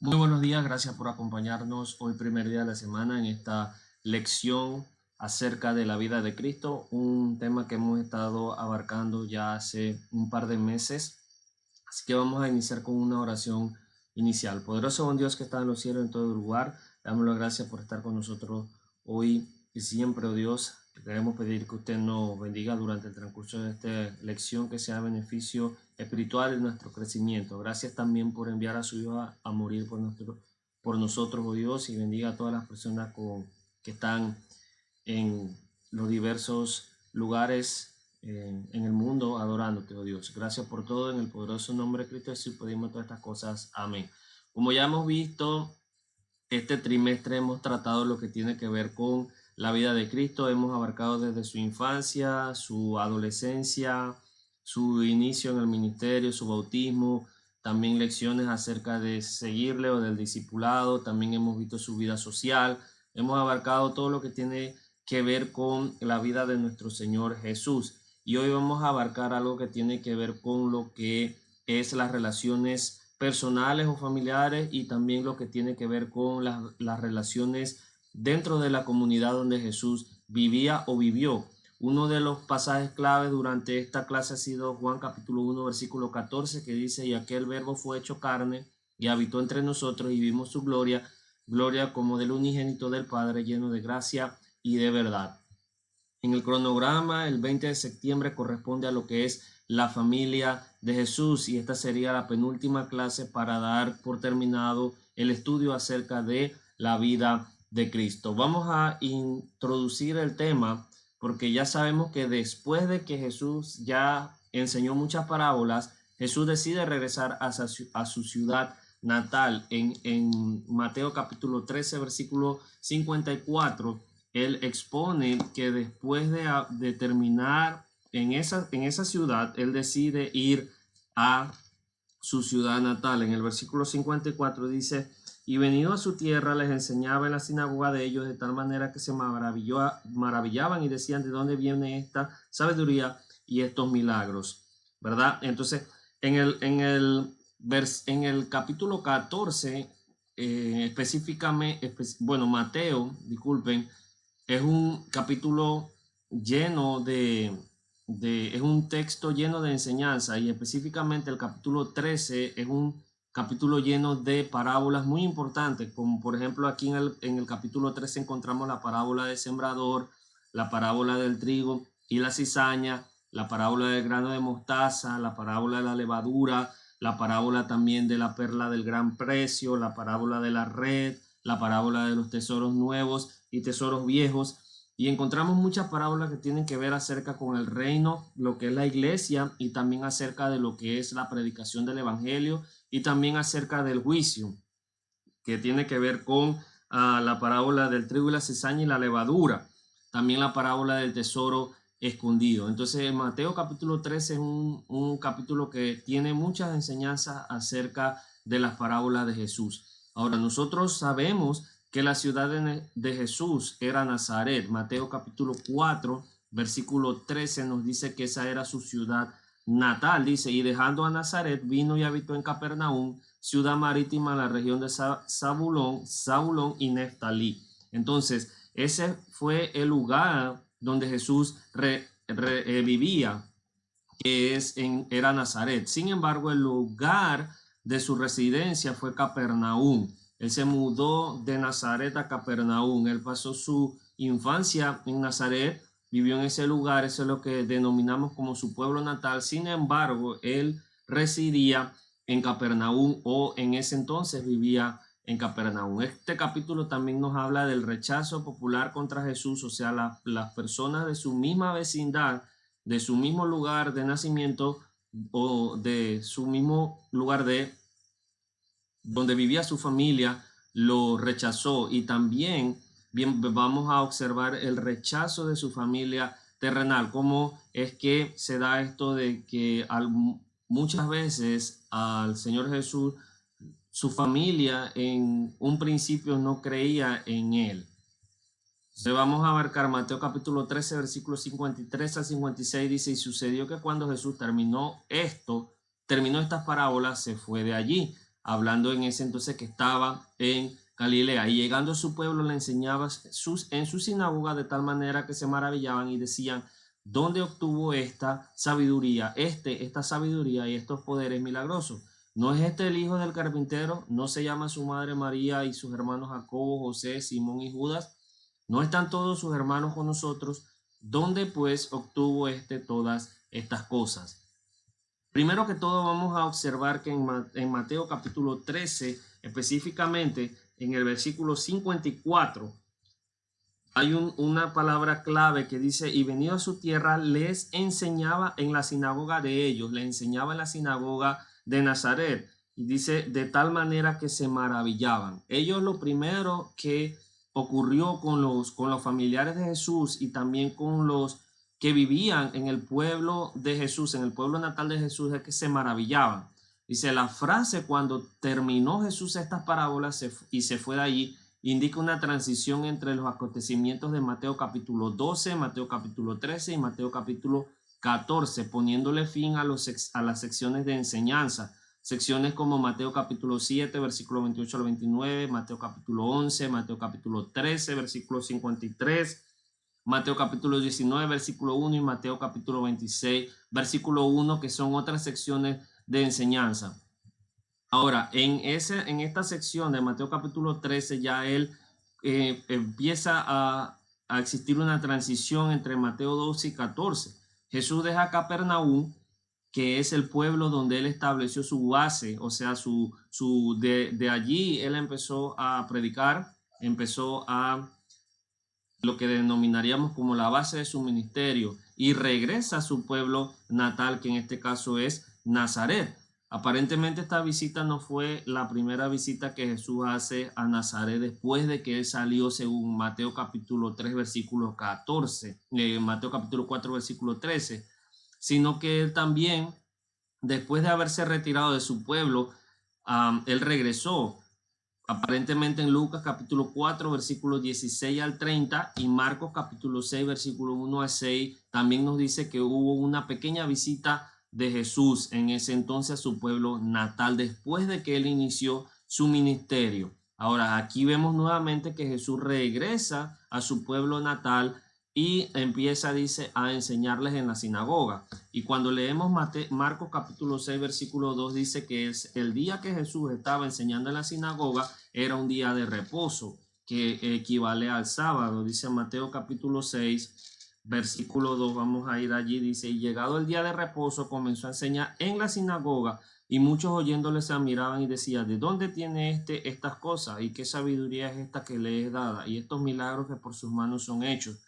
Muy buenos días, gracias por acompañarnos hoy primer día de la semana en esta lección acerca de la vida de Cristo, un tema que hemos estado abarcando ya hace un par de meses. Así que vamos a iniciar con una oración inicial. Poderoso buen Dios que está en los cielos en todo lugar, damos las gracias por estar con nosotros hoy y siempre, oh Dios. Queremos pedir que usted nos bendiga durante el transcurso de esta lección, que sea beneficio espiritual en nuestro crecimiento. Gracias también por enviar a su Hijo a morir por nosotros, oh Dios, y bendiga a todas las personas que están en los diversos lugares en el mundo adorándote, oh Dios. Gracias por todo, en el poderoso nombre de Cristo Jesús pedimos todas estas cosas. Amén. Como ya hemos visto, este trimestre hemos tratado lo que tiene que ver con la vida de Cristo. Hemos abarcado desde su infancia, su adolescencia, su inicio en el ministerio, su bautismo, también lecciones acerca de seguirle o del discipulado. También hemos visto su vida social. Hemos abarcado todo lo que tiene que ver con la vida de nuestro Señor Jesús. Y hoy vamos a abarcar algo que tiene que ver con lo que es las relaciones personales o familiares, y también lo que tiene que ver con las relaciones dentro de la comunidad donde Jesús vivía o vivió. Uno de los pasajes clave durante esta clase ha sido Juan capítulo 1 versículo 14, que dice: y aquel verbo fue hecho carne y habitó entre nosotros y vimos su gloria, gloria como del unigénito del Padre, lleno de gracia y de verdad. En el cronograma, el 20 de septiembre corresponde a lo que es la familia de Jesús, y esta sería la penúltima clase para dar por terminado el estudio acerca de la vida de Cristo. Vamos a introducir el tema porque ya sabemos que después de que Jesús ya enseñó muchas parábolas, Jesús decide regresar a su ciudad natal. En Mateo capítulo 13, versículo 54, él expone que después de terminar en esa ciudad, él decide ir a su ciudad natal. En el versículo 54 dice: y venido a su tierra les enseñaba en la sinagoga de ellos, de tal manera que se maravillaban y decían: ¿de dónde viene esta sabiduría y estos milagros? ¿Verdad? Entonces, en el capítulo 14, específicamente, Mateo, disculpen, es un capítulo lleno es un texto lleno de enseñanza, y específicamente el capítulo 13 es un capítulo lleno de parábolas muy importantes, como por ejemplo aquí en el capítulo 13 encontramos la parábola del sembrador, la parábola del trigo y la cizaña, la parábola del grano de mostaza, la parábola de la levadura, la parábola también de la perla del gran precio, la parábola de la red, la parábola de los tesoros nuevos y tesoros viejos. Y encontramos muchas parábolas que tienen que ver acerca con el reino, lo que es la iglesia, y también acerca de lo que es la predicación del evangelio, y también acerca del juicio, que tiene que ver con la parábola del trigo y la cizaña y la levadura, también la parábola del tesoro escondido. Entonces Mateo capítulo 13 es un capítulo que tiene muchas enseñanzas acerca de las parábolas de Jesús. Ahora, nosotros sabemos que la ciudad de Jesús era Nazaret. Mateo capítulo 4 versículo 13 nos dice que esa era su ciudad natal. Dice: y dejando a Nazaret, vino y habitó en Capernaum, ciudad marítima en la región de Zabulón y Neftalí. Entonces, ese fue el lugar donde Jesús vivía, que era Nazaret. Sin embargo, el lugar de su residencia fue Capernaum. Él se mudó de Nazaret a Capernaum. Él pasó su infancia en Nazaret, vivió en ese lugar, eso es lo que denominamos como su pueblo natal. Sin embargo, él residía en Capernaum, o en ese entonces vivía en Capernaum. Este capítulo también nos habla del rechazo popular contra Jesús, o sea, las personas de su misma vecindad, de su mismo lugar de nacimiento, o de su mismo lugar de donde vivía su familia, lo rechazó. Y también vamos a observar el rechazo de su familia terrenal. Cómo es que se da esto de que muchas veces al Señor Jesús, su familia en un principio no creía en él. Entonces vamos a abarcar Mateo capítulo 13, versículos 53 al 56. Dice: y sucedió que cuando Jesús terminó esto, terminó estas parábolas, se fue de allí, hablando en ese entonces que estaba en Galilea. Y llegando a su pueblo le enseñaba en su sinagoga de tal manera que se maravillaban y decían: ¿dónde obtuvo esta sabiduría, esta sabiduría y estos poderes milagrosos? ¿No es este el hijo del carpintero? ¿No se llama su madre María y sus hermanos Jacobo, José, Simón y Judas? ¿No están todos sus hermanos con nosotros? ¿Dónde pues obtuvo todas estas cosas? Primero que todo vamos a observar que en Mateo capítulo 13, específicamente en el versículo 54, hay una palabra clave que dice: y venido a su tierra les enseñaba en la sinagoga de ellos, le enseñaba en la sinagoga de Nazaret. Y dice: de tal manera que se maravillaban. Ellos, lo primero que ocurrió con los familiares de Jesús y también con los que vivían en el pueblo de Jesús, en el pueblo natal de Jesús, es que se maravillaban. Dice la frase: cuando terminó Jesús estas parábolas y se fue de allí, indica una transición entre los acontecimientos de Mateo capítulo 12, Mateo capítulo 13 y Mateo capítulo 14, poniéndole fin a las secciones de enseñanza. Secciones como Mateo capítulo 7, versículo 28 al 29, Mateo capítulo 11, Mateo capítulo 13, versículo 53, Mateo capítulo 19, versículo 1 y Mateo capítulo 26, versículo 1, que son otras secciones de enseñanza. Ahora, en esta sección de Mateo capítulo 13, ya él empieza a existir una transición entre Mateo 12 y 14. Jesús deja Capernaum, que es el pueblo donde él estableció su base, o sea, de allí él empezó a predicar, empezó a lo que denominaríamos como la base de su ministerio, y regresa a su pueblo natal, que en este caso es Nazaret. Aparentemente esta visita no fue la primera visita que Jesús hace a Nazaret después de que él salió, según Mateo capítulo 3 versículo 14, Mateo capítulo 4 versículo 13, sino que él también, después de haberse retirado de su pueblo, él regresó. Aparentemente en Lucas capítulo 4 versículos 16 al 30 y Marcos capítulo 6 versículo 1 a 6 también nos dice que hubo una pequeña visita de Jesús en ese entonces a su pueblo natal después de que él inició su ministerio. Ahora aquí vemos nuevamente que Jesús regresa a su pueblo natal y empieza, dice, a enseñarles en la sinagoga. Y cuando leemos Marcos capítulo 6 versículo 2 dice que es el día que Jesús estaba enseñando en la sinagoga, era un día de reposo que equivale al sábado. Dice Mateo capítulo 6 versículo 2, vamos a ir allí, dice: y llegado el día de reposo comenzó a enseñar en la sinagoga, y muchos oyéndole se admiraban y decían: ¿de dónde tiene estas cosas? ¿Y qué sabiduría es esta que le es dada? Y estos milagros que por sus manos son hechos.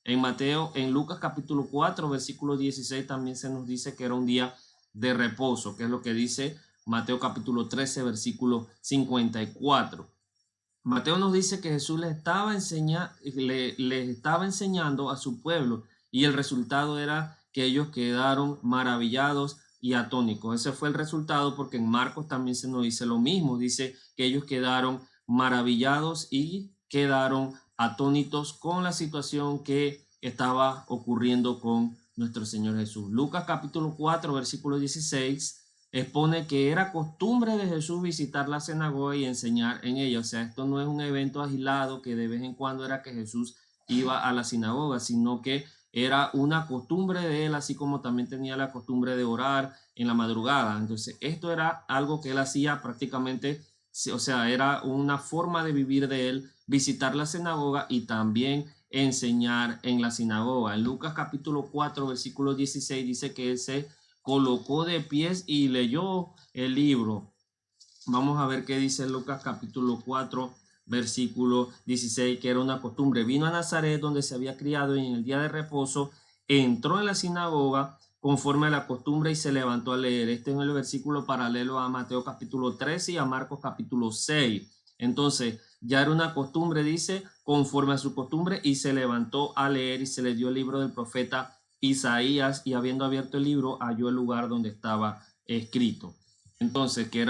En Lucas capítulo 4 versículo 16 también se nos dice que era un día de reposo, que es lo que dice Mateo capítulo 13 versículo 54. Mateo nos dice que Jesús les estaba enseñando a su pueblo, y el resultado era que ellos quedaron maravillados y atónicos. Ese fue el resultado, porque en Marcos también se nos dice lo mismo. Dice que ellos quedaron maravillados y quedaron atónitos con la situación que estaba ocurriendo con nuestro Señor Jesús. Lucas capítulo 4 versículo 16 expone que era costumbre de Jesús visitar la sinagoga y enseñar en ella. O sea, esto no es un evento aislado que de vez en cuando era que Jesús iba a la sinagoga, sino que era una costumbre de él, así como también tenía la costumbre de orar en la madrugada. Entonces, esto era algo que él hacía prácticamente, o sea, era una forma de vivir de él, visitar la sinagoga y también enseñar en la sinagoga. En Lucas capítulo 4, versículo 16 dice que él se colocó de pies y leyó el libro. Vamos a ver qué dice Lucas capítulo 4 versículo 16, que era una costumbre. Vino a Nazaret, donde se había criado, y en el día de reposo entró en la sinagoga conforme a la costumbre y se levantó a leer. Este es el versículo paralelo a Mateo capítulo 13 y a Marcos capítulo 6. Entonces, ya era una costumbre, dice, conforme a su costumbre, y se levantó a leer, y se le dio el libro del profeta Isaías, y habiendo abierto el libro, halló el lugar donde estaba escrito. Entonces, que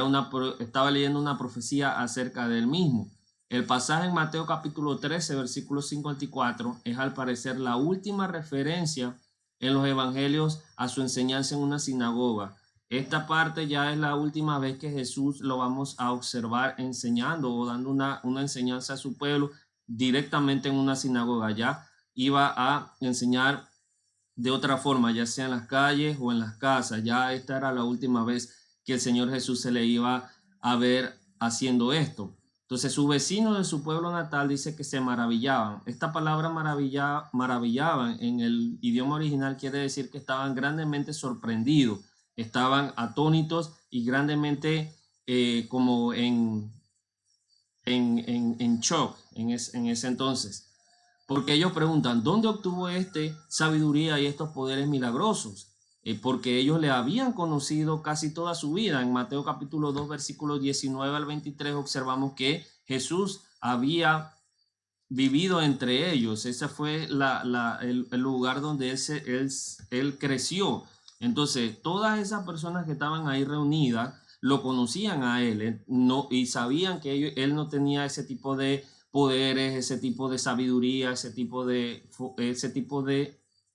estaba leyendo una profecía acerca del mismo. El pasaje en Mateo capítulo 13, versículo 54, es al parecer la última referencia en los evangelios a su enseñanza en una sinagoga. Esta parte ya es la última vez que Jesús lo vamos a observar enseñando o dando una enseñanza a su pueblo directamente en una sinagoga. Ya iba a enseñar de otra forma, ya sea en las calles o en las casas. Ya esta era la última vez que el Señor Jesús se le iba a ver haciendo esto. Entonces, sus vecinos de su pueblo natal dice que se maravillaban. Esta palabra maravillaban en el idioma original quiere decir que estaban grandemente sorprendidos, estaban atónitos y grandemente como en shock en ese entonces. Porque ellos preguntan, ¿dónde obtuvo este sabiduría y estos poderes milagrosos? Porque ellos le habían conocido casi toda su vida. En Mateo capítulo 2, versículos 19 al 23, observamos que Jesús había vivido entre ellos. Ese fue el lugar donde él creció. Entonces, todas esas personas que estaban ahí reunidas lo conocían a él, no, y sabían que él no tenía ese tipo de poderes, ese tipo de sabiduría,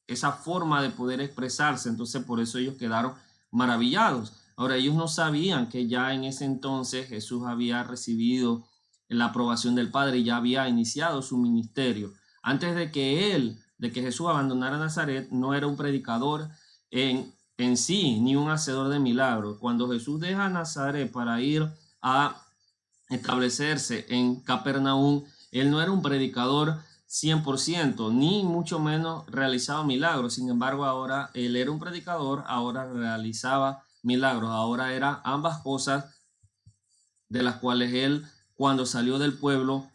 esa forma de poder expresarse. Entonces, por eso ellos quedaron maravillados. Ahora, ellos no sabían que ya en ese entonces Jesús había recibido la aprobación del Padre y ya había iniciado su ministerio. Antes de que Jesús abandonara Nazaret, no era un predicador en sí, ni un hacedor de milagros. Cuando Jesús deja Nazaret para ir a establecerse en Capernaum, él no era un predicador 100%, ni mucho menos realizaba milagros. Sin embargo, ahora él era un predicador, ahora realizaba milagros, ahora era ambas cosas de las cuales él, cuando salió del pueblo,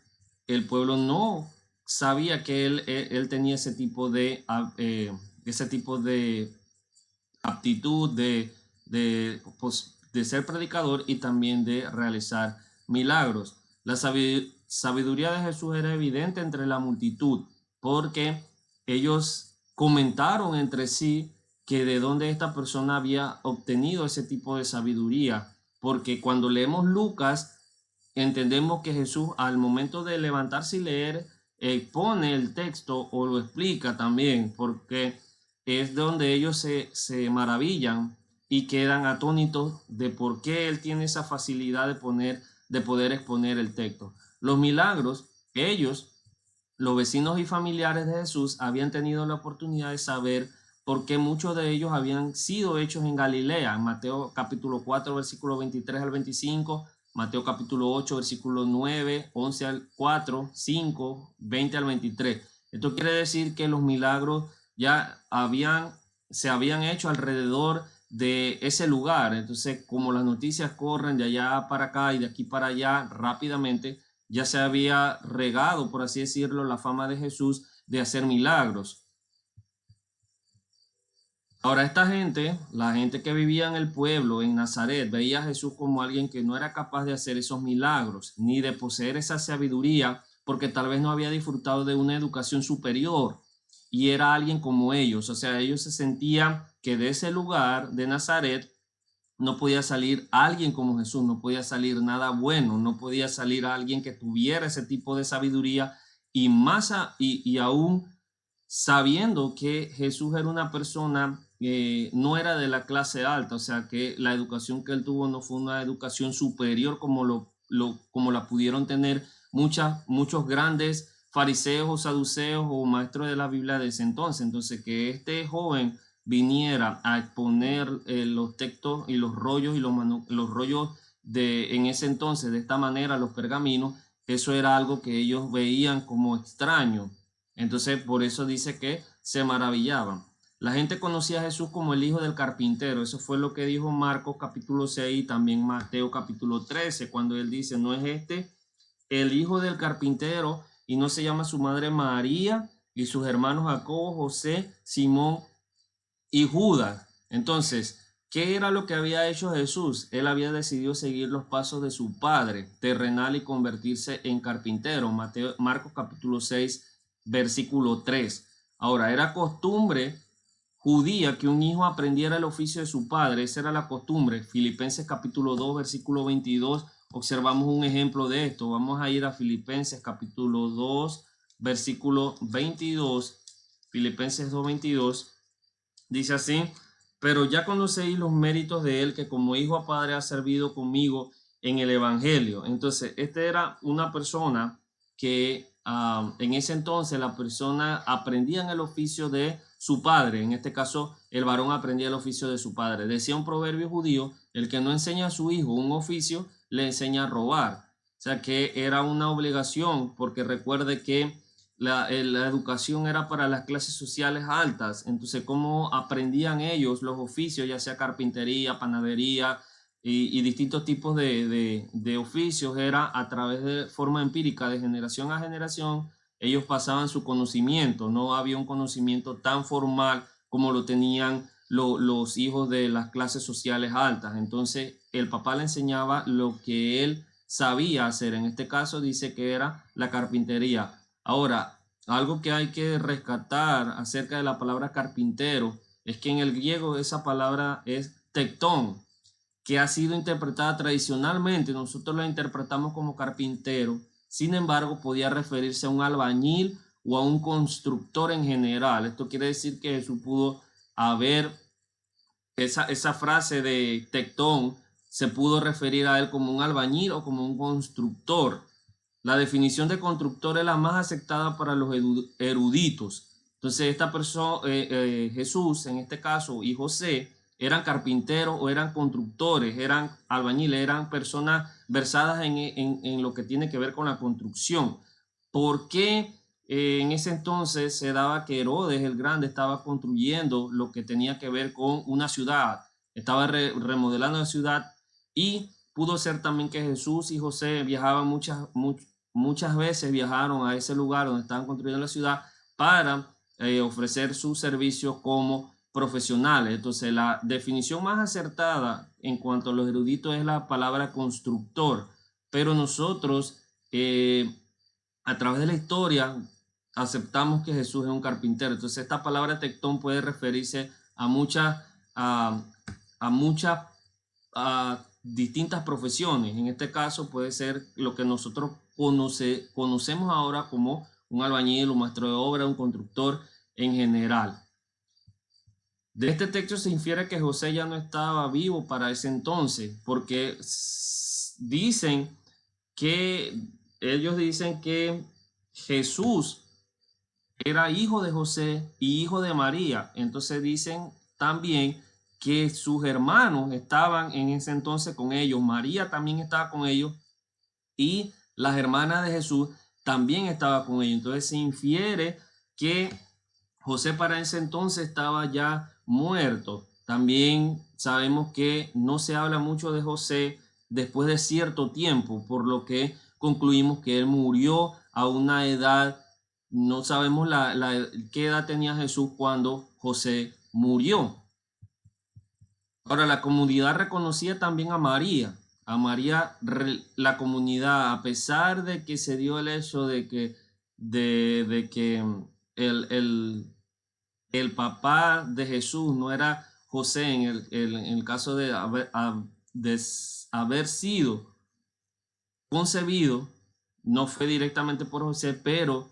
el pueblo no sabía que él tenía ese tipo de aptitud de ser predicador y también de realizar milagros. La sabiduría de Jesús era evidente entre la multitud porque ellos comentaron entre sí que de dónde esta persona había obtenido ese tipo de sabiduría, porque cuando leemos Lucas entendemos que Jesús al momento de levantarse y leer pone el texto o lo explica también, porque es donde ellos se maravillan y quedan atónitos de por qué él tiene esa facilidad de poder exponer el texto. Los milagros, ellos, los vecinos y familiares de Jesús, habían tenido la oportunidad de saber por qué muchos de ellos habían sido hechos en Galilea. En Mateo capítulo 4, versículo 23 al 25, Mateo capítulo 8, versículo 9, 11 al 4, 5, 20 al 23. Esto quiere decir que los milagros ya se habían hecho alrededor de ese lugar. Entonces, como las noticias corren de allá para acá y de aquí para allá rápidamente, ya se había regado, por así decirlo, la fama de Jesús de hacer milagros. Ahora esta gente, la gente que vivía en el pueblo, en Nazaret, veía a Jesús como alguien que no era capaz de hacer esos milagros, ni de poseer esa sabiduría, porque tal vez no había disfrutado de una educación superior y era alguien como ellos. O sea, ellos se sentían que de ese lugar, de Nazaret, no podía salir alguien como Jesús, no podía salir nada bueno, no podía salir alguien que tuviera ese tipo de sabiduría y y aún sabiendo que Jesús era una persona no era de la clase alta, o sea que la educación que él tuvo no fue una educación superior como la pudieron tener muchos grandes fariseos o saduceos o maestros de la Biblia de ese entonces. Entonces que este joven viniera a exponer los textos y los rollos los rollos en ese entonces de esta manera, los pergaminos, eso era algo que ellos veían como extraño. Entonces, por eso dice que se maravillaban. La gente conocía a Jesús como el hijo del carpintero. Eso fue lo que dijo Marcos capítulo 6 y también Mateo capítulo 13, cuando él dice, ¿no es este el hijo del carpintero y no se llama su madre María y sus hermanos Jacobo, José, Simón y Judas? Entonces, ¿qué era lo que había hecho Jesús? Él había decidido seguir los pasos de su padre terrenal y convertirse en carpintero. Marcos capítulo 6, versículo 3. Ahora, era costumbre judía que un hijo aprendiera el oficio de su padre. Esa era la costumbre. Filipenses capítulo 2, versículo 22. Observamos un ejemplo de esto. Vamos a ir a Filipenses capítulo 2, versículo 22. Filipenses 2, 22. Dice así, pero ya conocéis los méritos de él, que como hijo a padre ha servido conmigo en el evangelio. Entonces, este era una persona que en ese entonces la persona aprendía en el oficio de su padre. En este caso, el varón aprendía el oficio de su padre. Decía un proverbio judío: el que no enseña a su hijo un oficio, le enseña a robar. O sea que era una obligación, porque recuerde que la educación era para las clases sociales altas. Entonces, ¿cómo aprendían ellos los oficios, ya sea carpintería, panadería y distintos tipos de oficios? Era a través de forma empírica, de generación a generación. Ellos pasaban su conocimiento. No había un conocimiento tan formal como lo tenían los hijos de las clases sociales altas. Entonces, el papá le enseñaba lo que él sabía hacer. En este caso dice que era la carpintería. Ahora, algo que hay que rescatar acerca de la palabra carpintero es que en el griego esa palabra es tectón, que ha sido interpretada tradicionalmente. Nosotros la interpretamos como carpintero. Sin embargo, podía referirse a un albañil o a un constructor en general. Esto quiere decir que Jesús pudo haber, esa frase de tectón se pudo referir a él como un albañil o como un constructor. La definición de constructor es la más aceptada para los eruditos. Entonces, esta persona, Jesús, en este caso, y José, eran carpinteros o eran constructores, eran albañiles, eran personas versadas en lo que tiene que ver con la construcción. ¿Por qué en ese entonces se daba que Herodes el Grande estaba construyendo lo que tenía que ver con una ciudad? Estaba remodelando la ciudad, y pudo ser también que Jesús y José viajaban muchas veces, viajaron a ese lugar donde estaban construyendo la ciudad para ofrecer sus servicios como profesionales. Entonces, la definición más acertada en cuanto a los eruditos es la palabra constructor, pero nosotros a través de la historia aceptamos que Jesús es un carpintero. Entonces, esta palabra tectón puede referirse a a, muchas distintas profesiones. En este caso puede ser lo que nosotros conocemos ahora como un albañil, un maestro de obra, un constructor en general. De este texto se infiere que José ya no estaba vivo para ese entonces, porque dicen ellos dicen que Jesús era hijo de José y hijo de María. Entonces dicen también que sus hermanos estaban en ese entonces con ellos. María también estaba con ellos, y las hermanas de Jesús también estaban con ellos. Entonces se infiere que José para ese entonces estaba ya muerto. También sabemos que no se habla mucho de José después de cierto tiempo, por lo que concluimos que él murió a una edad. No sabemos qué edad tenía Jesús cuando José murió. Ahora, la comunidad reconocía también a María. A María, la comunidad, a pesar de que se dio el hecho de que el papá de Jesús no era José en el caso de haber sido concebido, no fue directamente por José, pero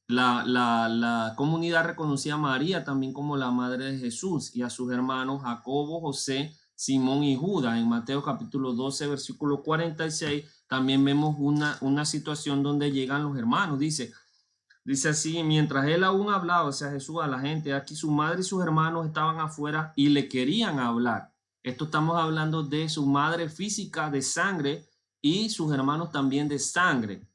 la comunidad reconocía a María también como la madre de Jesús, y a sus hermanos Jacobo, José, Simón y Judas. En Mateo capítulo 12, versículo 46, también vemos una situación donde llegan los hermanos. Dice así: mientras él aún hablaba, o sea, Jesús, a la gente, aquí su madre y sus hermanos estaban afuera y le querían hablar. Esto estamos hablando de su madre física de sangre y sus hermanos también de sangre.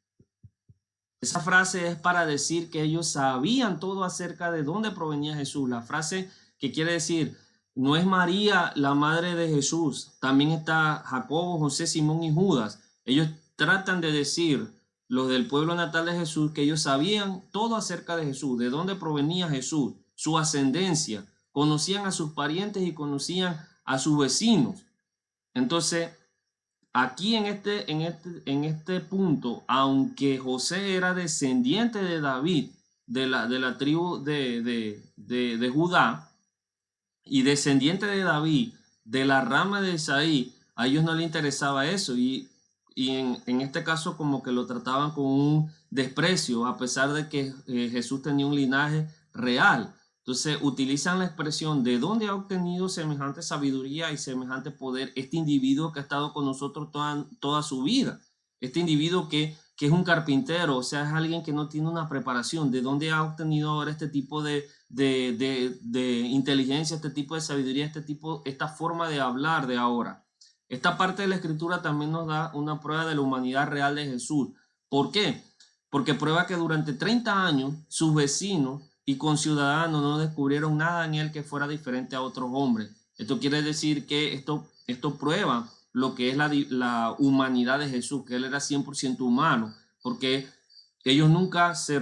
Esa frase es para decir que ellos sabían todo acerca de dónde provenía Jesús. La frase que quiere decir, no es María la madre de Jesús, también está Jacobo, José, Simón y Judas. Ellos tratan de decir, los del pueblo natal de Jesús, que ellos sabían todo acerca de Jesús, de dónde provenía Jesús, su ascendencia, conocían a sus parientes y conocían a sus vecinos. Entonces, aquí en este punto, aunque José era descendiente de David, de la tribu de Judá, y descendiente de David, de la rama de Isaí, a ellos no les interesaba eso, y en este caso como que lo trataban con un desprecio, a pesar de que Jesús tenía un linaje real. Entonces utilizan la expresión de dónde ha obtenido semejante sabiduría y semejante poder este individuo que ha estado con nosotros toda su vida. Este individuo que es un carpintero, o sea, es alguien que no tiene una preparación. ¿De dónde ha obtenido ahora este tipo de inteligencia, este tipo de sabiduría, esta forma de hablar de ahora? Esta parte de la escritura también nos da una prueba de la humanidad real de Jesús. ¿Por qué? Porque prueba que durante 30 años sus vecinos y conciudadanos no descubrieron nada en él que fuera diferente a otros hombres. Esto quiere decir que esto prueba lo que es la humanidad de Jesús, que él era 100% humano, porque ellos nunca se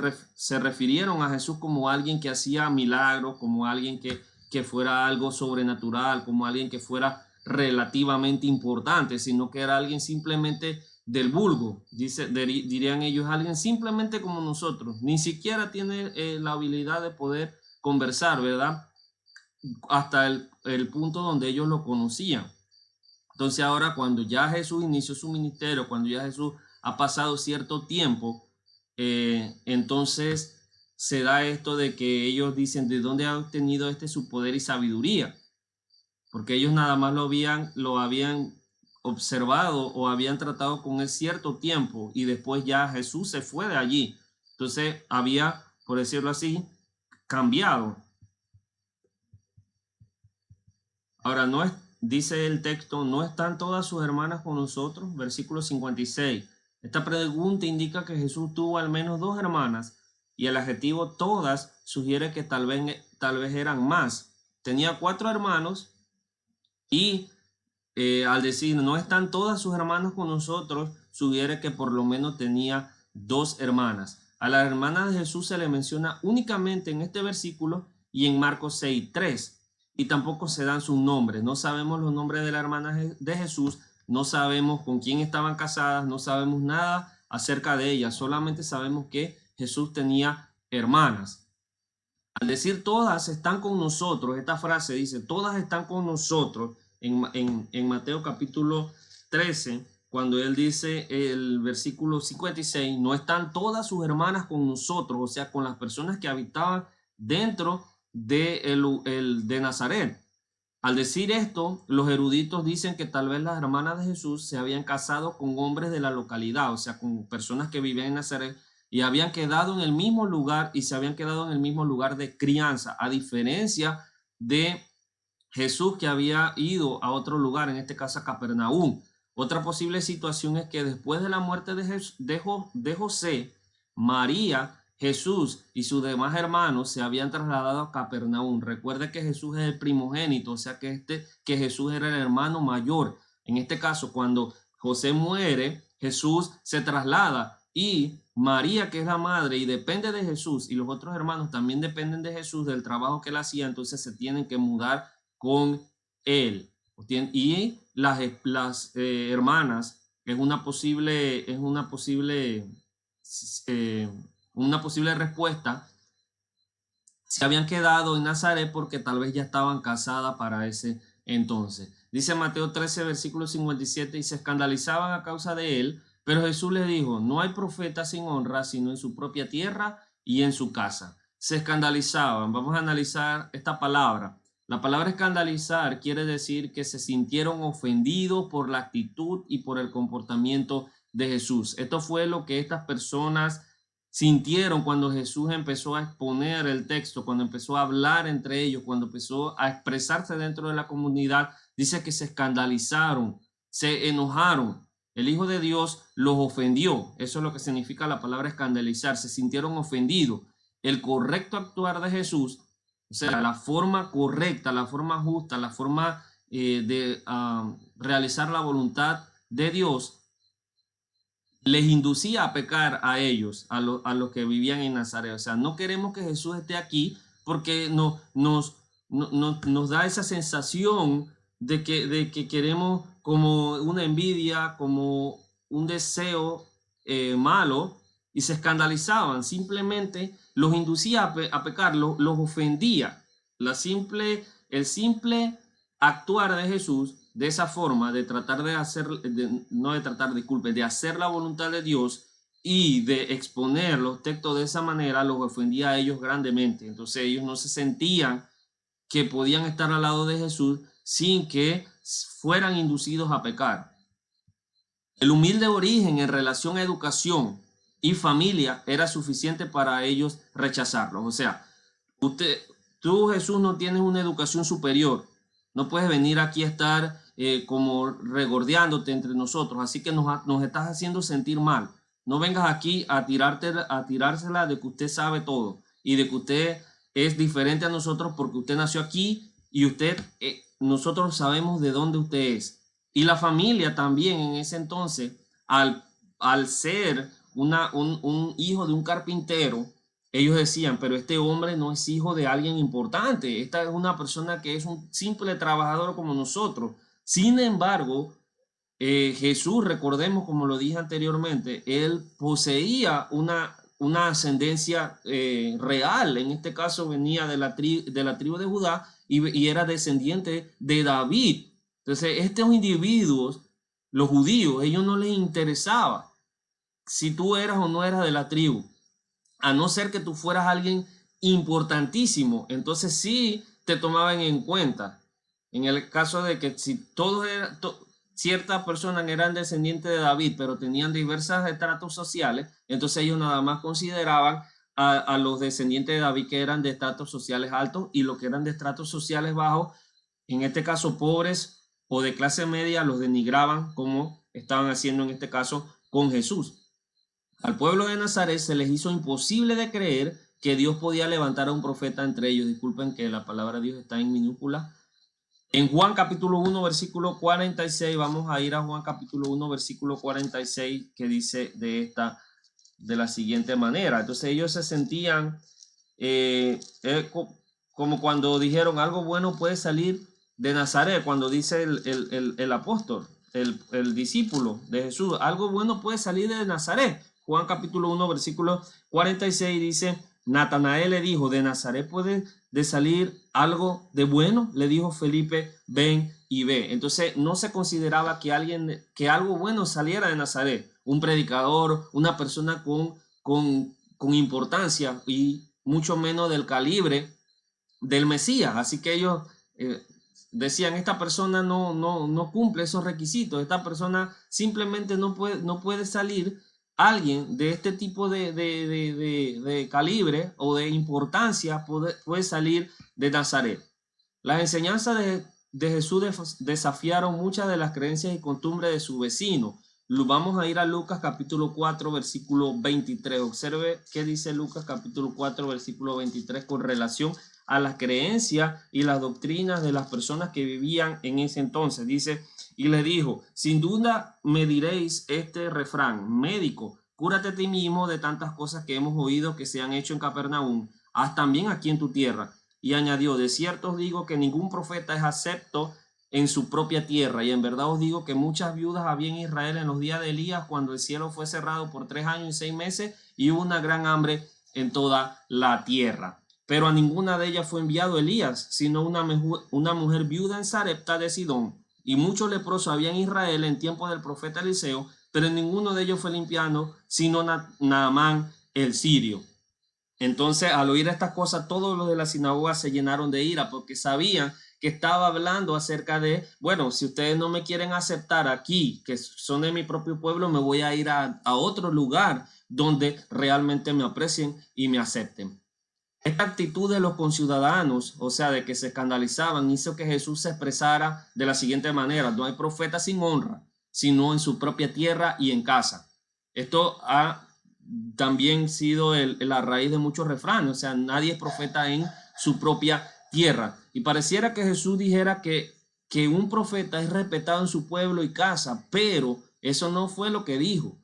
refirieron a Jesús como alguien que hacía milagros, como alguien que fuera algo sobrenatural, como alguien que fuera relativamente importante, sino que era alguien simplemente del vulgo, dirían ellos, alguien simplemente como nosotros, ni siquiera tiene la habilidad de poder conversar, ¿verdad? Hasta el punto donde ellos lo conocían. Entonces ahora cuando ya Jesús inició su ministerio, cuando ya Jesús ha pasado cierto tiempo, entonces se da esto de que ellos dicen, ¿de dónde ha obtenido su poder y sabiduría? Porque ellos nada más lo habían observado o habían tratado con él cierto tiempo y después ya Jesús se fue de allí. Entonces había, por decirlo así, cambiado. Ahora, dice el texto, ¿no están todas sus hermanas con nosotros? Versículo 56. Esta pregunta indica que Jesús tuvo al menos 2 hermanas y el adjetivo todas sugiere que tal vez eran más. Tenía 4 hermanos y al decir no están todas sus hermanas con nosotros, sugiere que por lo menos tenía 2 hermanas. A las hermanas de Jesús se le menciona únicamente en este versículo y en Marcos 6:3, y tampoco se dan sus nombres. No sabemos los nombres de las hermanas de Jesús, no sabemos con quién estaban casadas, no sabemos nada acerca de ellas, solamente sabemos que Jesús tenía hermanas. Al decir todas están con nosotros, esta frase dice todas están con nosotros en Mateo capítulo 13, cuando él dice el versículo 56, no están todas sus hermanas con nosotros, o sea, con las personas que habitaban dentro de Nazaret. Al decir esto, los eruditos dicen que tal vez las hermanas de Jesús se habían casado con hombres de la localidad, o sea, con personas que vivían en Nazaret y habían quedado en el mismo lugar y se habían quedado en el mismo lugar de crianza, a diferencia de Jesús que había ido a otro lugar, en este caso a Capernaum. Otra posible situación es que después de la muerte de José, María, Jesús y sus demás hermanos se habían trasladado a Capernaum. Recuerde que Jesús es el primogénito, o sea que Jesús era el hermano mayor. En este caso, cuando José muere, Jesús se traslada y María, que es la madre y depende de Jesús, y los otros hermanos también dependen de Jesús, del trabajo que él hacía, entonces se tienen que mudar con él. Y las hermanas es una posible respuesta. Se habían quedado en Nazaret porque tal vez ya estaban casadas para ese entonces. Dice Mateo 13, versículo 57, y se escandalizaban a causa de él, pero Jesús les dijo, no hay profeta sin honra, sino en su propia tierra y en su casa. Se escandalizaban. Vamos a analizar esta palabra. La palabra escandalizar quiere decir que se sintieron ofendidos por la actitud y por el comportamiento de Jesús. Esto fue lo que estas personas sintieron cuando Jesús empezó a exponer el texto, cuando empezó a hablar entre ellos, cuando empezó a expresarse dentro de la comunidad. Dice que se escandalizaron, se enojaron. El Hijo de Dios los ofendió. Eso es lo que significa la palabra escandalizar. Se sintieron ofendidos. El correcto actuar de Jesús, o sea, la forma correcta, la forma justa, la forma de realizar la voluntad de Dios, les inducía a pecar a ellos, a los que vivían en Nazaret. O sea, no queremos que Jesús esté aquí porque nos da esa sensación de que queremos, como una envidia, como un deseo malo, y se escandalizaban. Simplemente los inducía a pecar, los ofendía. El simple actuar de Jesús de esa forma, de tratar de hacer, de hacer la voluntad de Dios, y de exponer los textos de esa manera los ofendía a ellos grandemente. Entonces ellos no se sentían que podían estar al lado de Jesús sin que fueran inducidos a pecar. El humilde origen en relación a educación y familia era suficiente para ellos rechazarlos. O sea, tú, Jesús, no tienes una educación superior. No puedes venir aquí a estar como regordeándote entre nosotros. Así que nos estás haciendo sentir mal. No vengas aquí a tirársela de que usted sabe todo y de que usted es diferente a nosotros porque usted nació aquí y nosotros sabemos de dónde usted es. Y la familia también en ese entonces, al ser un hijo de un carpintero, ellos decían, pero este hombre no es hijo de alguien importante, esta es una persona que es un simple trabajador como nosotros. Sin embargo, Jesús, recordemos como lo dije anteriormente, él poseía una ascendencia real, en este caso venía de la tribu de Judá y era descendiente de David. Entonces, estos individuos, los judíos, ellos no les interesaba si tú eras o no eras de la tribu, a no ser que tú fueras alguien importantísimo, entonces sí te tomaban en cuenta. En el caso de que si ciertas personas eran descendientes de David, pero tenían diversos estratos sociales, entonces ellos nada más consideraban a los descendientes de David que eran de estratos sociales altos y los que eran de estratos sociales bajos, en este caso pobres o de clase media, los denigraban como estaban haciendo en este caso con Jesús. Al pueblo de Nazaret se les hizo imposible de creer que Dios podía levantar a un profeta entre ellos. Disculpen que la palabra Dios está en minúscula. En Juan capítulo 1, versículo 46, vamos a ir a Juan capítulo 1, versículo 46, que dice de la siguiente manera. Entonces ellos se sentían como cuando dijeron algo bueno puede salir de Nazaret, cuando dice el apóstol, el discípulo de Jesús, algo bueno puede salir de Nazaret. Juan capítulo 1, versículo 46 dice, Natanael le dijo, ¿de Nazaret puede de salir algo de bueno? Le dijo Felipe, ven y ve. Entonces no se consideraba que algo bueno saliera de Nazaret, un predicador, una persona con importancia y mucho menos del calibre del Mesías. Así que ellos decían, esta persona no cumple esos requisitos, esta persona simplemente no puede salir alguien de este tipo de calibre o de importancia puede salir de Nazaret. Las enseñanzas de Jesús desafiaron muchas de las creencias y costumbres de su vecino. Vamos a ir a Lucas capítulo 4, versículo 23. Observe qué dice Lucas capítulo 4, versículo 23 con relación a las creencias y las doctrinas de las personas que vivían en ese entonces. Dice, y le dijo, sin duda me diréis este refrán, médico, cúrate a ti mismo de tantas cosas que hemos oído que se han hecho en Capernaum, haz también aquí en tu tierra. Y añadió, de cierto os digo que ningún profeta es acepto en su propia tierra, y en verdad os digo que muchas viudas había en Israel en los días de Elías, cuando el cielo fue cerrado por 3 años y 6 meses, y hubo una gran hambre en toda la tierra. Pero a ninguna de ellas fue enviado Elías, sino una mujer viuda en Sarepta de Sidón. Y muchos leprosos había en Israel en tiempo del profeta Eliseo, pero ninguno de ellos fue limpiado, sino Naamán el sirio. Entonces, al oír estas cosas, todos los de la sinagoga se llenaron de ira, porque sabían que estaba hablando acerca de, bueno, si ustedes no me quieren aceptar aquí, que son de mi propio pueblo, me voy a ir a otro lugar donde realmente me aprecien y me acepten. Esta actitud de los conciudadanos, o sea, de que se escandalizaban, hizo que Jesús se expresara de la siguiente manera: no hay profeta sin honra, sino en su propia tierra y en casa. Esto ha también sido la raíz de muchos refranes, o sea, nadie es profeta en su propia tierra. Y pareciera que Jesús dijera que un profeta es respetado en su pueblo y casa, pero eso no fue lo que dijo.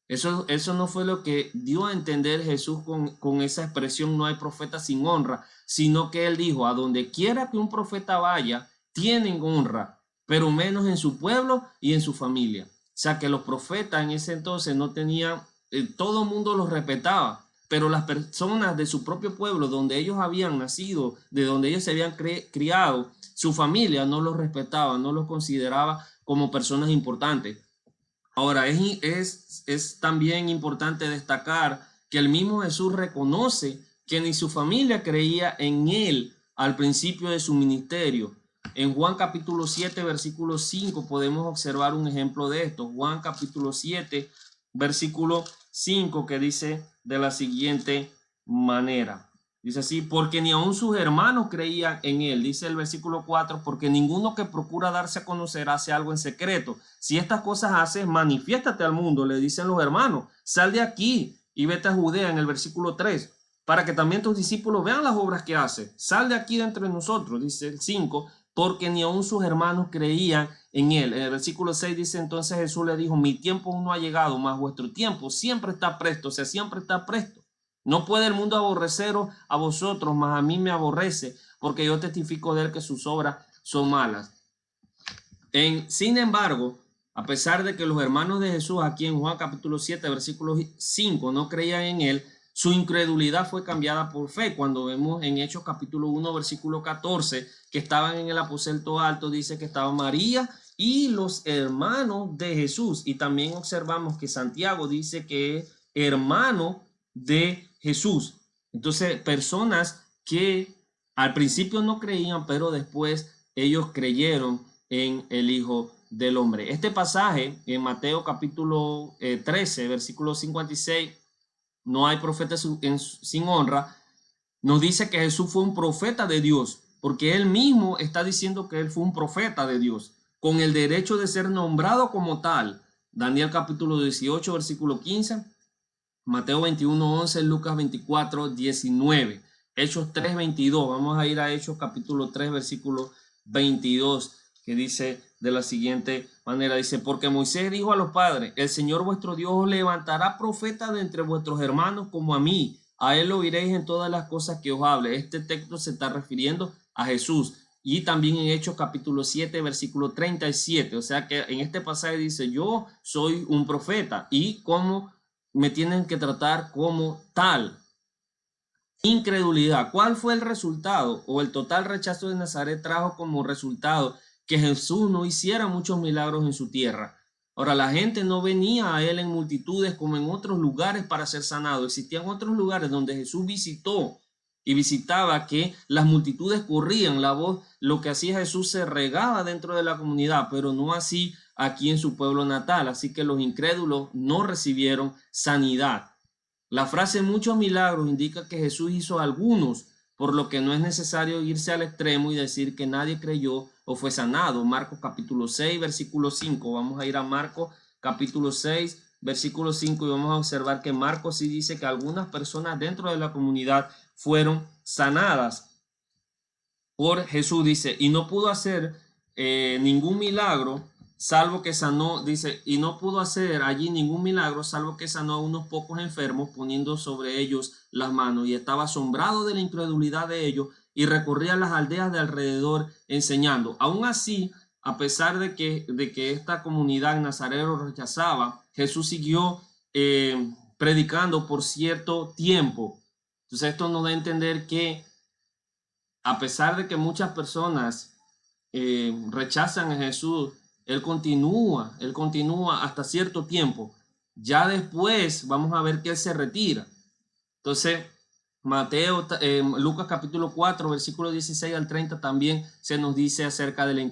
Eso no fue lo que dio a entender Jesús con esa expresión, no hay profeta sin honra, sino que él dijo, a donde quiera que un profeta vaya, tienen honra, pero menos en su pueblo y en su familia. O sea que los profetas en ese entonces no tenían, todo el mundo los respetaba, pero las personas de su propio pueblo, donde ellos habían nacido, de donde ellos se habían criado, su familia no los respetaba, no los consideraba como personas importantes. Ahora, es también importante destacar que el mismo Jesús reconoce que ni su familia creía en él al principio de su ministerio. En Juan capítulo 7, versículo 5 podemos observar un ejemplo de esto. Juan capítulo 7, versículo 5, que dice de la siguiente manera. Dice así, porque ni aun sus hermanos creían en él. Dice el versículo 4, porque ninguno que procura darse a conocer hace algo en secreto. Si estas cosas haces, manifiéstate al mundo, le dicen los hermanos. Sal de aquí y vete a Judea en el versículo 3, para que también tus discípulos vean las obras que hace. Sal de aquí de entre nosotros, dice el 5, porque ni aun sus hermanos creían en él. En el versículo 6 dice, entonces Jesús le dijo, mi tiempo aún no ha llegado, mas vuestro tiempo siempre está presto, o sea, siempre está presto. No puede el mundo aborreceros a vosotros, mas a mí me aborrece, porque yo testifico de él que sus obras son malas. Sin embargo, a pesar de que los hermanos de Jesús aquí en Juan capítulo 7, versículo 5 no creían en él, su incredulidad fue cambiada por fe. Cuando vemos en Hechos capítulo 1, versículo 14, que estaban en el aposento alto, dice que estaba María y los hermanos de Jesús. Y también observamos que Santiago dice que es hermano de Jesús. Entonces, personas que al principio no creían, pero después ellos creyeron en el Hijo del Hombre. Este pasaje en Mateo capítulo 13, versículo 56, no hay profeta sin honra, nos dice que Jesús fue un profeta de Dios, porque él mismo está diciendo que él fue un profeta de Dios, con el derecho de ser nombrado como tal. Daniel capítulo 18, versículo 15, Mateo 21, 11, Lucas 24, 19, Hechos 3, 22. Vamos a ir a Hechos capítulo 3, versículo 22, que dice de la siguiente manera, dice, porque Moisés dijo a los padres, el Señor vuestro Dios os levantará profeta de entre vuestros hermanos como a mí, a él lo oiréis en todas las cosas que os hable. Este texto se está refiriendo a Jesús. Y también en Hechos capítulo 7, versículo 37, o sea que en este pasaje dice, yo soy un profeta y como me tienen que tratar como tal. Incredulidad. ¿Cuál fue el resultado? O el total rechazo de Nazaret trajo como resultado que Jesús no hiciera muchos milagros en su tierra. Ahora, la gente no venía a él en multitudes como en otros lugares para ser sanado. Existían otros lugares donde Jesús visitó y visitaba que las multitudes corrían. La voz, lo que hacía Jesús se regaba dentro de la comunidad, pero no así aquí en su pueblo natal. Así que los incrédulos no recibieron sanidad. La frase muchos milagros indica que Jesús hizo algunos, por lo que no es necesario irse al extremo y decir que nadie creyó o fue sanado. Marcos capítulo 6, versículo 5. Vamos a ir a Marcos capítulo 6, versículo 5 y vamos a observar que Marcos sí dice que algunas personas dentro de la comunidad fueron sanadas por Jesús. Dice, y no pudo hacer ningún milagro salvo que sanó, dice, y no pudo hacer allí ningún milagro, salvo que sanó a unos pocos enfermos, poniendo sobre ellos las manos, y estaba asombrado de la incredulidad de ellos, y recorría las aldeas de alrededor enseñando. Aún así, a pesar de que esta comunidad en Nazaret lo rechazaba, Jesús siguió predicando por cierto tiempo. Entonces esto nos da a entender que a pesar de que muchas personas rechazan a Jesús, él continúa hasta cierto tiempo. Ya después vamos a ver que él se retira. Entonces, Lucas capítulo 4, versículo 16 al 30 también se nos dice acerca de la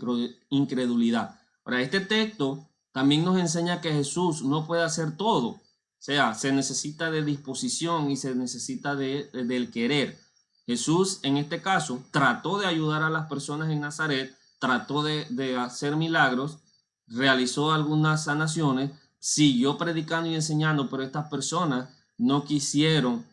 incredulidad. Ahora, este texto también nos enseña que Jesús no puede hacer todo. O sea, se necesita de disposición y se necesita del querer. Jesús, en este caso, trató de ayudar a las personas en Nazaret, trató de hacer milagros, realizó algunas sanaciones, siguió predicando y enseñando, pero estas personas no quisieron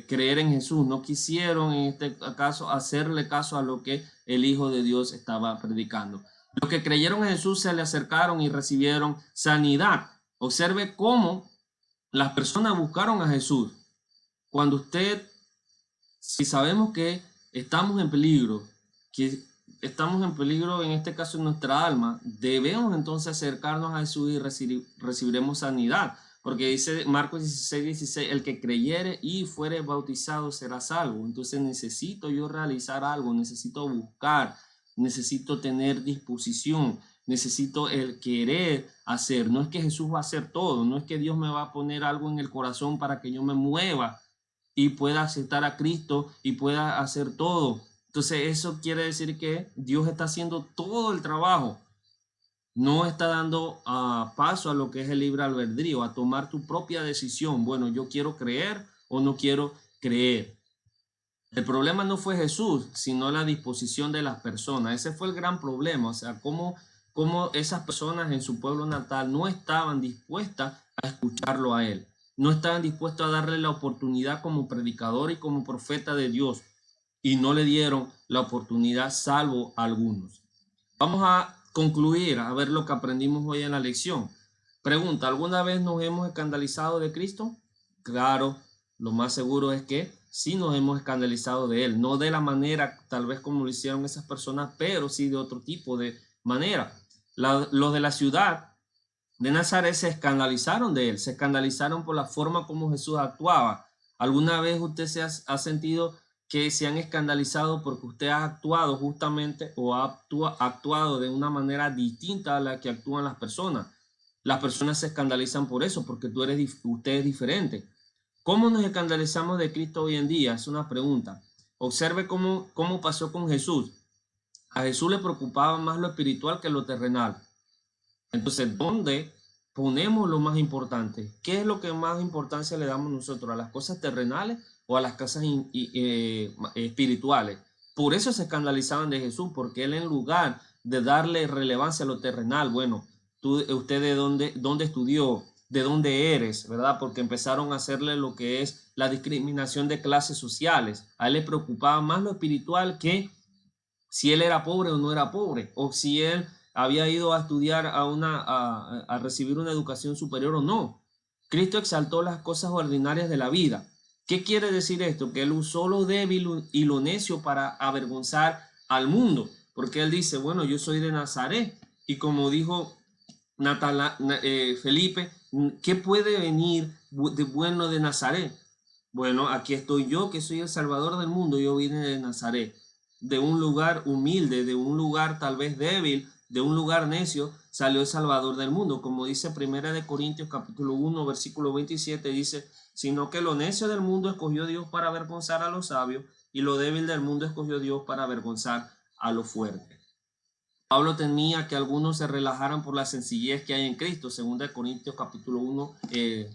creer en Jesús, no quisieron en este caso hacerle caso a lo que el Hijo de Dios estaba predicando. Los que creyeron en Jesús se le acercaron y recibieron sanidad. Observe cómo las personas buscaron a Jesús. Si sabemos que estamos en peligro, en este caso en nuestra alma, debemos entonces acercarnos a Jesús y recibiremos sanidad. Porque dice Marcos 16, 16, el que creyere y fuere bautizado será salvo. Entonces necesito yo realizar algo, necesito buscar, necesito tener disposición. necesito el querer hacer. No es que Jesús va a hacer todo, no es que Dios me va a poner algo en el corazón para que yo me mueva y pueda aceptar a Cristo y pueda hacer todo. Entonces eso quiere decir que Dios está haciendo todo el trabajo. No está dando paso a lo que es el libre albedrío, a tomar tu propia decisión. Bueno, yo quiero creer o no quiero creer. El problema no fue Jesús, sino la disposición de las personas. Ese fue el gran problema. O sea, cómo esas personas en su pueblo natal no estaban dispuestas a escucharlo a él. No estaban dispuestos a darle la oportunidad como predicador y como profeta de Dios. Y no le dieron la oportunidad, salvo algunos. Vamos a concluir, a ver lo que aprendimos hoy en la lección. Pregunta, ¿alguna vez nos hemos escandalizado de Cristo? Claro, lo más seguro es que sí nos hemos escandalizado de Él. No de la manera tal vez como lo hicieron esas personas, pero sí de otro tipo de manera. Los de la ciudad de Nazaret se escandalizaron de Él, se escandalizaron por la forma como Jesús actuaba. ¿Alguna vez usted ha sentido que se han escandalizado porque usted ha actuado justamente o ha actuado de una manera distinta a la que actúan las personas? Las personas se escandalizan por eso, porque usted es diferente. ¿Cómo nos escandalizamos de Cristo hoy en día? Es una pregunta. Observe cómo pasó con Jesús. A Jesús le preocupaba más lo espiritual que lo terrenal. Entonces, ¿dónde ponemos lo más importante? ¿Qué es lo que más importancia le damos nosotros? ¿A las cosas terrenales o a las cosas espirituales? Por eso se escandalizaban de Jesús, porque él, en lugar de darle relevancia a lo terrenal, bueno, usted de dónde estudió, de dónde eres, ¿verdad? Porque empezaron a hacerle lo que es la discriminación de clases sociales. A él le preocupaba más lo espiritual que si él era pobre o no era pobre, o si él había ido a estudiar a recibir una educación superior o no. Cristo exaltó las cosas ordinarias de la vida. ¿Qué quiere decir esto? Que él usó lo débil y lo necio para avergonzar al mundo, porque él dice, bueno, yo soy de Nazaret, y como dijo Felipe, ¿qué puede venir de bueno de Nazaret? Bueno, aquí estoy yo, que soy el Salvador del mundo. Yo vine de Nazaret, de un lugar humilde, de un lugar tal vez débil, de un lugar necio, salió el Salvador del mundo. Como dice Primera de Corintios capítulo 1, versículo 27, dice, sino que lo necio del mundo escogió Dios para avergonzar a los sabios, y lo débil del mundo escogió Dios para avergonzar a los fuertes. Pablo temía que algunos se relajaran por la sencillez que hay en Cristo, 2 Corintios capítulo 1,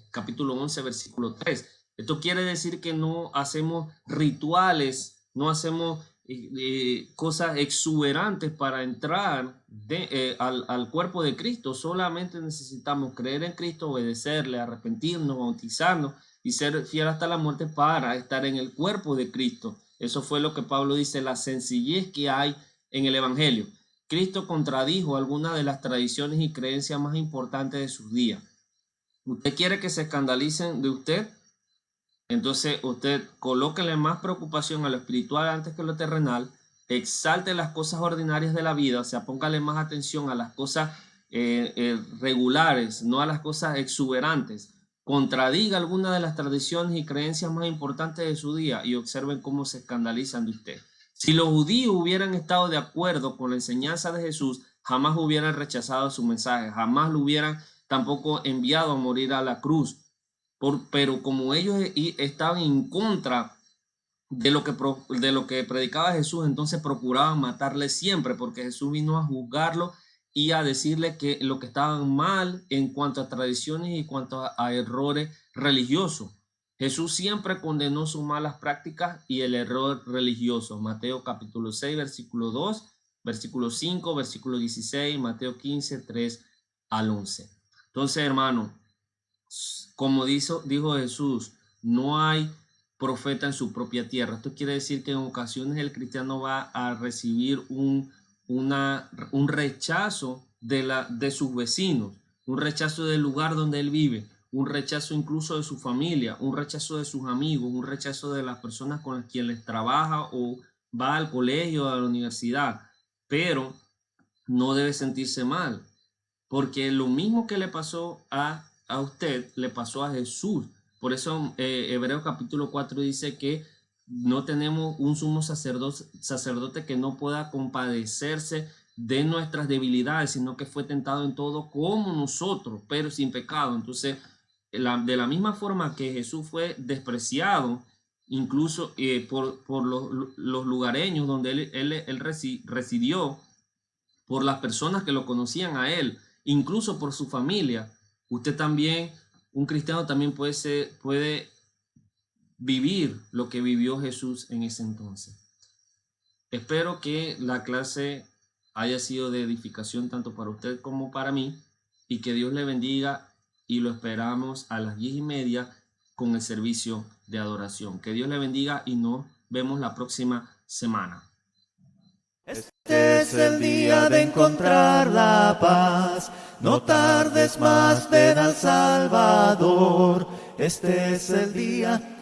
capítulo 11, versículo 3. Esto quiere decir que no hacemos rituales, no hacemos cosas exuberantes para entrar al cuerpo de Cristo. Solamente necesitamos creer en Cristo, obedecerle, arrepentirnos, bautizarnos y ser fiel hasta la muerte para estar en el cuerpo de Cristo. Eso fue lo que Pablo dice, la sencillez que hay en el Evangelio. Cristo contradijo algunas de las tradiciones y creencias más importantes de sus días. ¿Usted quiere que se escandalicen de usted? Entonces usted colóquele más preocupación a lo espiritual antes que lo terrenal, exalte las cosas ordinarias de la vida, o sea, póngale más atención a las cosas regulares, no a las cosas exuberantes. Contradiga algunas de las tradiciones y creencias más importantes de su día y observen cómo se escandalizan de usted. Si los judíos hubieran estado de acuerdo con la enseñanza de Jesús, jamás hubieran rechazado su mensaje, jamás lo hubieran tampoco enviado a morir a la cruz. Pero como ellos estaban en contra de lo que predicaba Jesús, entonces procuraban matarle siempre, porque Jesús vino a juzgarlo y a decirle que lo que estaban mal en cuanto a tradiciones y cuanto a errores religiosos. Jesús siempre condenó sus malas prácticas y el error religioso. Mateo capítulo 6, versículo 2, versículo 5, versículo 16, Mateo 15, 3 al 11. Entonces, hermano, como dijo Jesús, no hay profeta en su propia tierra. Esto quiere decir que en ocasiones el cristiano va a recibir un rechazo de sus vecinos, un rechazo del lugar donde él vive, un rechazo incluso de su familia, un rechazo de sus amigos, un rechazo de las personas con las que les trabaja o va al colegio, a la universidad. Pero no debe sentirse mal, porque lo mismo que le pasó a usted, le pasó a Jesús. Por eso Hebreos capítulo 4 dice que no tenemos un sumo sacerdote que no pueda compadecerse de nuestras debilidades, sino que fue tentado en todo como nosotros, pero sin pecado. Entonces, de la misma forma que Jesús fue despreciado, incluso por los lugareños donde él residió, por las personas que lo conocían a él, incluso por su familia, usted también, un cristiano también puede vivir lo que vivió Jesús en ese entonces. Espero que la clase haya sido de edificación tanto para usted como para mí, y que Dios le bendiga, y lo esperamos a las 10:30 con el servicio de adoración. Que Dios le bendiga y nos vemos la próxima semana. Este es el día de encontrar la paz, no tardes más, ven al Salvador. Este es el día